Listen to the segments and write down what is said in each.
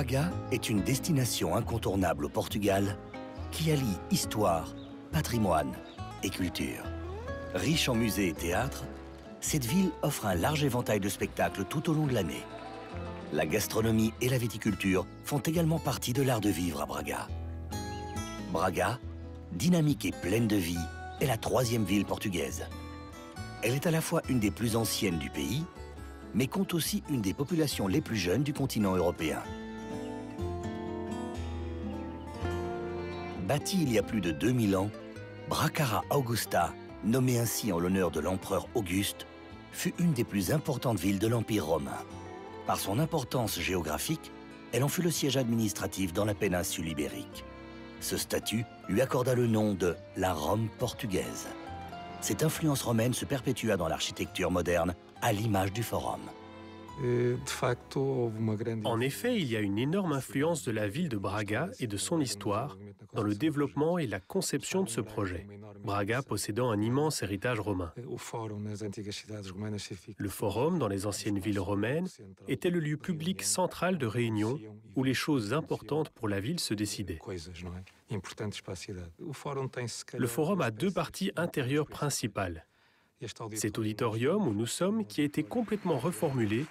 Braga est une destination incontournable au Portugal qui allie histoire, patrimoine et culture. Riche en musées et théâtres, cette ville offre un large éventail de spectacles tout au long de l'année. La gastronomie et la viticulture font également partie de l'art de vivre à Braga. Braga, dynamique et pleine de vie, est la troisième ville portugaise. Elle est à la fois une des plus anciennes du pays, mais compte aussi une des populations les plus jeunes du continent européen. Bâtie il y a plus de 2000 ans, Bracara Augusta, nommée ainsi en l'honneur de l'empereur Auguste, fut une des plus importantes villes de l'Empire romain. Par son importance géographique, elle en fut le siège administratif dans la péninsule ibérique. Ce statut lui accorda le nom de la Rome portugaise. Cette influence romaine se perpétua dans l'architecture moderne à l'image du Forum. En effet, il y a une énorme influence de la ville de Braga et de son histoire dans le développement et la conception de ce projet, Braga possédant un immense héritage romain. Le Forum, dans les anciennes villes romaines, était le lieu public central de réunion où les choses importantes pour la ville se décidaient. Le Forum a deux parties intérieures principales. Cet auditorium où nous sommes, qui a été complètement reformulé,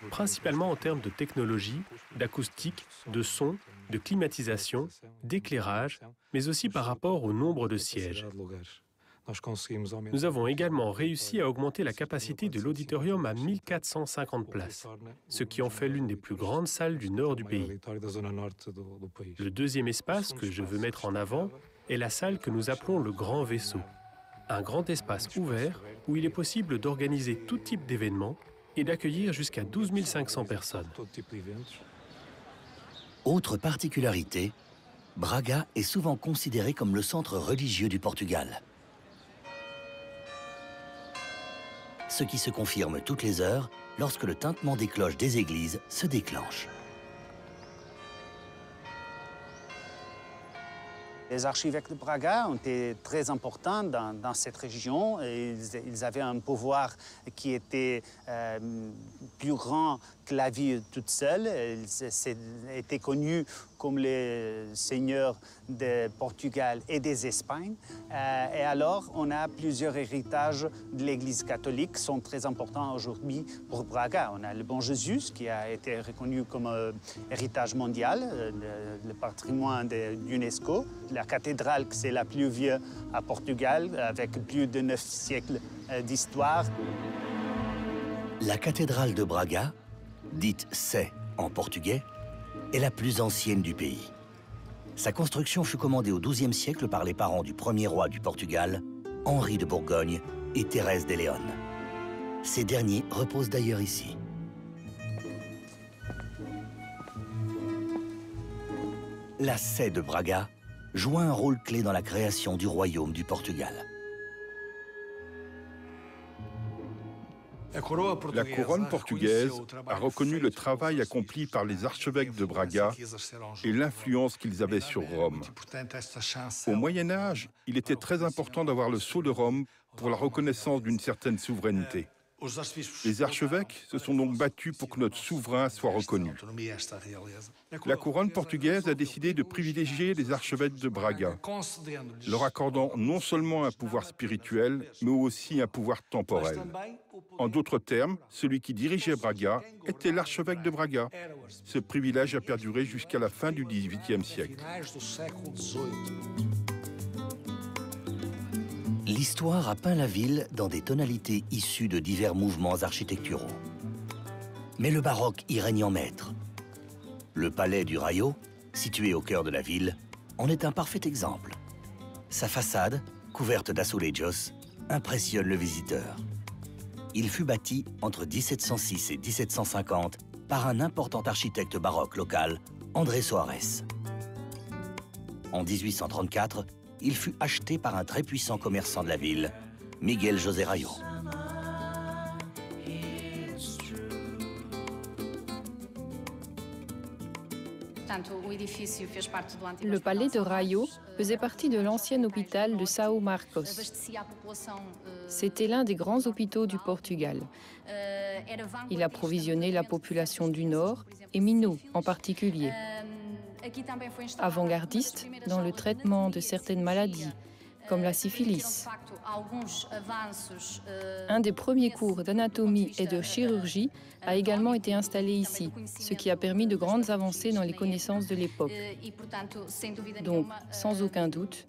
principalement en termes de technologie, d'acoustique, de son, de climatisation, d'éclairage, mais aussi par rapport au nombre de sièges. Nous avons également réussi à augmenter la capacité de l'auditorium à 1450 places, ce qui en fait l'une des plus grandes salles du nord du pays. Le deuxième espace que je veux mettre en avant est la salle que nous appelons le Grand Vaisseau. Un grand espace ouvert où il est possible d'organiser tout type d'événements et d'accueillir jusqu'à 12 500 personnes. Autre particularité, Braga est souvent considéré comme le centre religieux du Portugal. Ce qui se confirme toutes les heures lorsque le tintement des cloches des églises se déclenche. Les archevêques de Braga ont été très importants dans cette région. Ils avaient un pouvoir qui était plus grand que la ville toute seule. Ils étaient connus comme les seigneurs de Portugal et des Espagnes. Et alors, on a plusieurs héritages de l'Église catholique qui sont très importants aujourd'hui pour Braga. On a le Bon Jésus, qui a été reconnu comme héritage mondial, le patrimoine de l'UNESCO. La cathédrale, c'est la plus vieille à Portugal, avec plus de 9 siècles d'histoire. La cathédrale de Braga, dite Sé en portugais, est la plus ancienne du pays. Sa construction fut commandée au XIIe siècle par les parents du premier roi du Portugal, Henri de Bourgogne et Thérèse de León. Ces derniers reposent d'ailleurs ici. La Sé de Braga joua un rôle clé dans la création du royaume du Portugal. La couronne portugaise a reconnu le travail accompli par les archevêques de Braga et l'influence qu'ils avaient sur Rome. Au Moyen Âge, il était très important d'avoir le sceau de Rome pour la reconnaissance d'une certaine souveraineté. Les archevêques se sont donc battus pour que notre souverain soit reconnu. La couronne portugaise a décidé de privilégier les archevêques de Braga, leur accordant non seulement un pouvoir spirituel, mais aussi un pouvoir temporel. En d'autres termes, celui qui dirigeait Braga était l'archevêque de Braga. Ce privilège a perduré jusqu'à la fin du XVIIIe siècle. L'histoire a peint la ville dans des tonalités issues de divers mouvements architecturaux. Mais le baroque y règne en maître. Le palais du Raio, situé au cœur de la ville, en est un parfait exemple. Sa façade, couverte d'azulejos, impressionne le visiteur. Il fut bâti entre 1706 et 1750 par un important architecte baroque local, André Soares. En 1834, il fut acheté par un très puissant commerçant de la ville, Miguel José Rayo. Le palais de Raio faisait partie de l'ancien hôpital de São Marcos. C'était l'un des grands hôpitaux du Portugal. Il approvisionnait la population du Nord et Minho en particulier. Avant-gardiste dans le traitement de certaines maladies, comme la syphilis. Un des premiers cours d'anatomie et de chirurgie a également été installé ici, ce qui a permis de grandes avancées dans les connaissances de l'époque. Donc, sans aucun doute,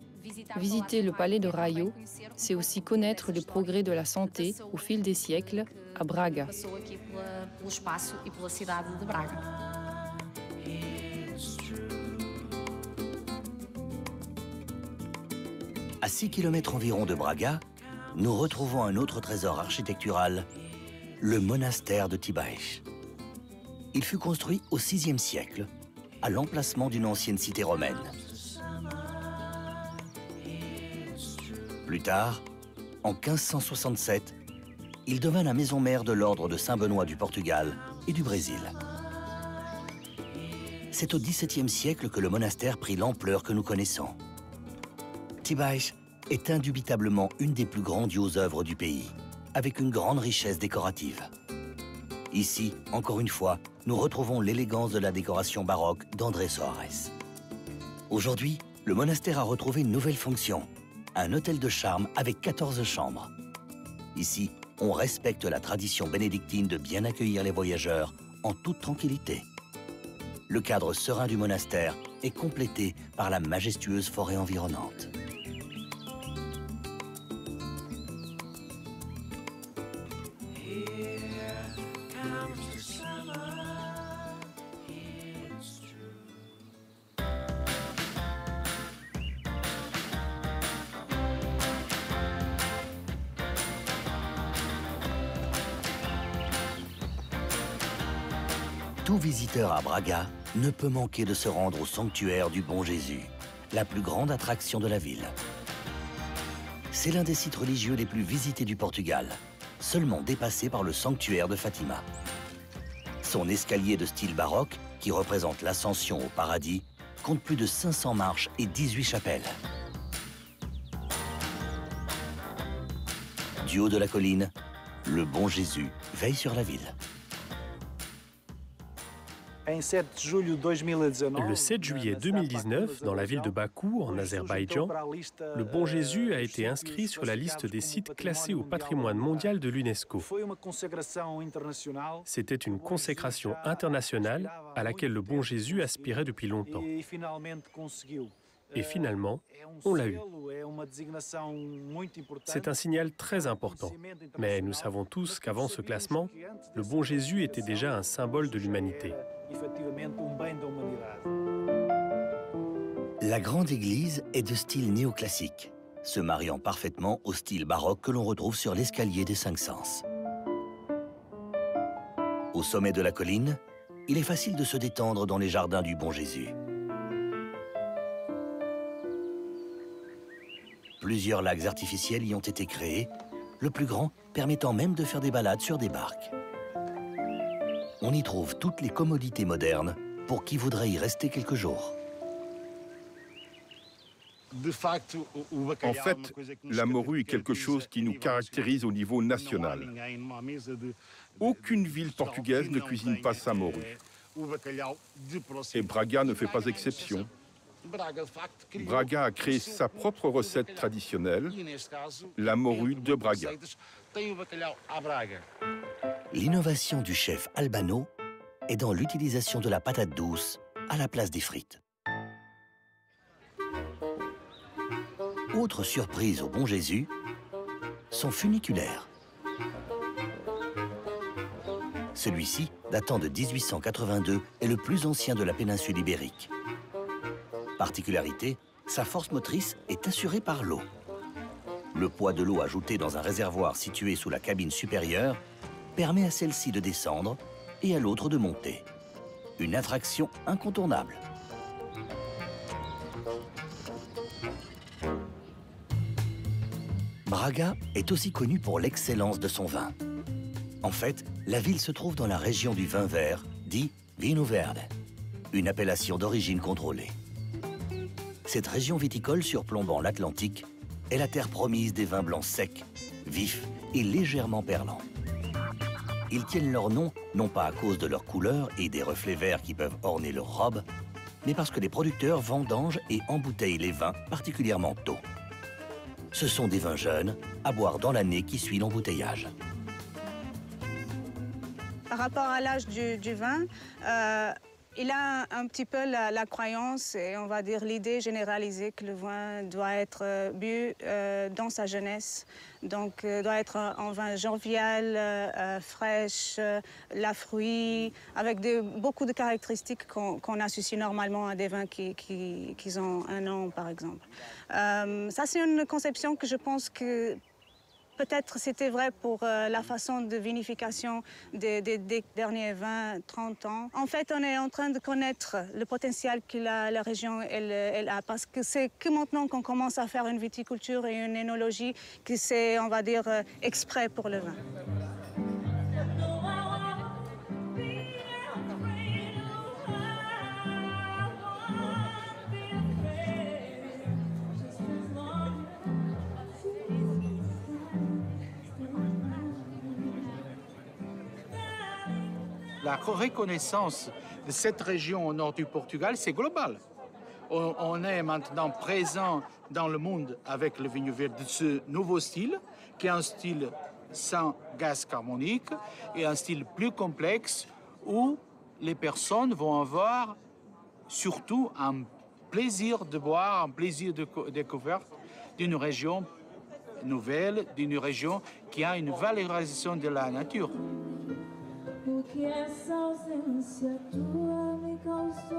visiter le palais de Raio, c'est aussi connaître les progrès de la santé au fil des siècles à Braga. À 6 km environ de Braga, nous retrouvons un autre trésor architectural, le monastère de Tibaix. Il fut construit au VIe siècle, à l'emplacement d'une ancienne cité romaine. Plus tard, en 1567, il devint la maison mère de l'ordre de Saint-Benoît du Portugal et du Brésil. C'est au XVIIe siècle que le monastère prit l'ampleur que nous connaissons. Tibaix est indubitablement une des plus grandioses œuvres du pays, avec une grande richesse décorative. Ici, encore une fois, nous retrouvons l'élégance de la décoration baroque d'André Soares. Aujourd'hui, le monastère a retrouvé une nouvelle fonction, un hôtel de charme avec 14 chambres. Ici, on respecte la tradition bénédictine de bien accueillir les voyageurs en toute tranquillité. Le cadre serein du monastère est complété par la majestueuse forêt environnante. Tout visiteur à Braga ne peut manquer de se rendre au sanctuaire du Bon Jésus, la plus grande attraction de la ville. C'est l'un des sites religieux les plus visités du Portugal, seulement dépassé par le sanctuaire de Fatima. Son escalier de style baroque, qui représente l'ascension au paradis, compte plus de 500 marches et 18 chapelles. Du haut de la colline, le Bon Jésus veille sur la ville. Le 7 juillet 2019, dans la ville de Bakou, en Azerbaïdjan, le Bon Jésus a été inscrit sur la liste des sites classés au patrimoine mondial de l'UNESCO. C'était une consécration internationale à laquelle le Bon Jésus aspirait depuis longtemps. Et finalement, on l'a eu. C'est un signal très important. Mais nous savons tous qu'avant ce classement, le Bon Jésus était déjà un symbole de l'humanité. La grande église est de style néoclassique, se mariant parfaitement au style baroque que l'on retrouve sur l'escalier des Cinq Sens. Au sommet de la colline, il est facile de se détendre dans les jardins du Bon Jésus. Plusieurs lacs artificiels y ont été créés, le plus grand permettant même de faire des balades sur des barques. On y trouve toutes les commodités modernes pour qui voudrait y rester quelques jours. En fait, la morue est quelque chose qui nous caractérise au niveau national. Aucune ville portugaise ne cuisine pas sa morue. Et Braga ne fait pas exception. Braga a créé sa propre recette traditionnelle, la morue de Braga. L'innovation du chef Albano est dans l'utilisation de la patate douce à la place des frites. Autre surprise au Bon Jésus, son funiculaire. Celui-ci, datant de 1882, est le plus ancien de la péninsule ibérique. Particularité, sa force motrice est assurée par l'eau. Le poids de l'eau ajoutée dans un réservoir situé sous la cabine supérieure permet à celle-ci de descendre et à l'autre de monter. Une attraction incontournable. Braga est aussi connue pour l'excellence de son vin. En fait, la ville se trouve dans la région du vin vert, dit Vinho Verde. une appellation d'origine contrôlée. Cette région viticole surplombant l'Atlantique est la terre promise des vins blancs secs, vifs et légèrement perlants. Ils tiennent leur nom non pas à cause de leur couleur et des reflets verts qui peuvent orner leurs robes, mais parce que les producteurs vendangent et embouteillent les vins particulièrement tôt. Ce sont des vins jeunes à boire dans l'année qui suit l'embouteillage. Par rapport à l'âge du vin, il a un petit peu la croyance et on va dire l'idée généralisée que le vin doit être bu dans sa jeunesse. Donc doit être un vin jovial, fraîche, la fruit, avec beaucoup de caractéristiques qu'on associe normalement à des vins qui ont 1 an par exemple. Ça c'est une conception que je pense que peut-être c'était vrai pour la façon de vinification des derniers 20-30 ans. En fait, on est en train de connaître le potentiel que la région elle a, parce que c'est que maintenant qu'on commence à faire une viticulture et une énologie qui c'est, on va dire, exprès pour le vin. La reconnaissance de cette région au nord du Portugal, c'est global. On est maintenant présent dans le monde avec le vigno vert de ce nouveau style, qui est un style sans gaz carbonique et un style plus complexe où les personnes vont avoir surtout un plaisir de boire, un plaisir de découverte d'une région nouvelle, d'une région qui a une valorisation de la nature. O que essa ausência tua me causou?